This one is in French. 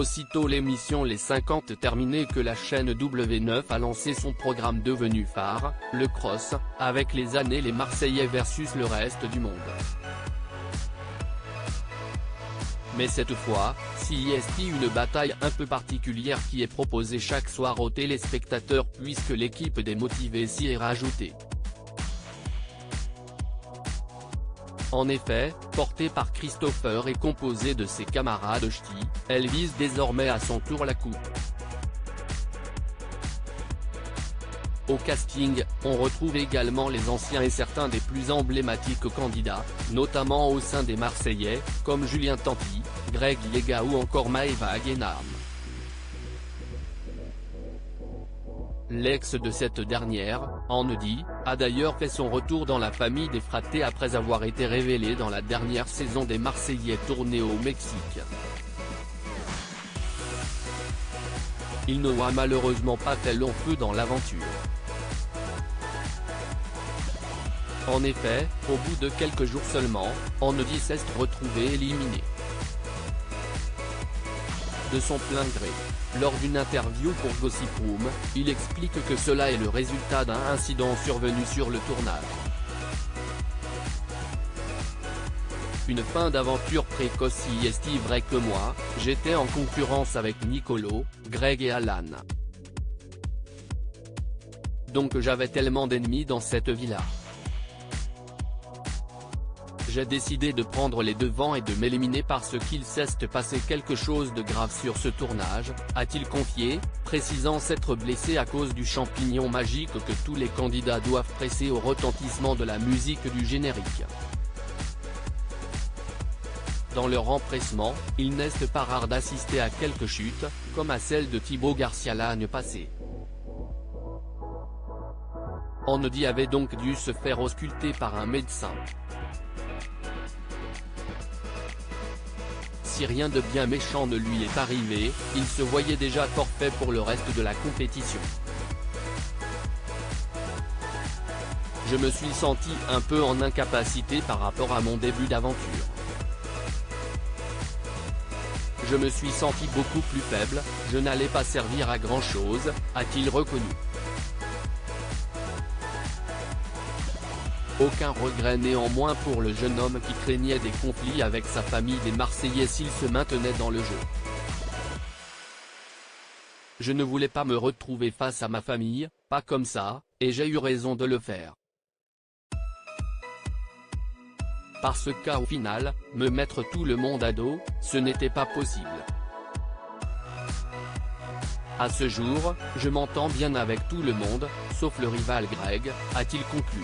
aussitôt l'émission Les 50 terminée que la chaîne W9 a lancé son programme devenu phare, le Cross, avec les années les Marseillais versus le reste du monde. Mais cette fois, CIST une bataille un peu particulière qui est proposée chaque soir aux téléspectateurs puisque l'équipe des motivés s'y est rajoutée. En effet, portée par Christopher et composée de ses camarades ch'tis, elle vise désormais à son tour la coupe. Au casting, on retrouve également les anciens et certains des plus emblématiques candidats, notamment au sein des Marseillais, comme Julien Tanti, Greg Lega ou encore Maëva Guénard. L'ex de cette dernière, Anedy, a d'ailleurs fait son retour dans la famille des Fraté après avoir été révélé dans la dernière saison des Marseillais tournée au Mexique. Il n'aura malheureusement pas fait long feu dans l'aventure. En effet, au bout de quelques jours seulement, Anedy s'est retrouvé éliminé. De son plein gré. Lors d'une interview pour Gossip Room, il explique que cela est le résultat d'un incident survenu sur le tournage. Une fin d'aventure précoce. Si est vrai que moi, j'étais en concurrence avec Nicolo, Greg et Alan. Donc j'avais tellement d'ennemis dans cette villa. J'ai décidé de prendre les devants et de m'éliminer parce qu'il s'est passé quelque chose de grave sur ce tournage, a-t-il confié, précisant s'être blessé à cause du champignon magique que tous les candidats doivent presser au retentissement de la musique du générique. Dans leur empressement, il n'est pas rare d'assister à quelques chutes, comme à celle de Thibaut Garcia l'année passée. Anedy avait donc dû se faire ausculter par un médecin. Si rien de bien méchant ne lui est arrivé, il se voyait déjà forfait pour le reste de la compétition. Je me suis senti un peu en incapacité par rapport à mon début d'aventure. Je me suis senti beaucoup plus faible, je n'allais pas servir à grand chose, a-t-il reconnu. Aucun regret néanmoins pour le jeune homme qui craignait des conflits avec sa famille des Marseillais s'il se maintenait dans le jeu. Je ne voulais pas me retrouver face à ma famille, pas comme ça, et j'ai eu raison de le faire. Parce qu'au final, me mettre tout le monde à dos, ce n'était pas possible. À ce jour, je m'entends bien avec tout le monde, sauf le rival Greg, a-t-il conclu.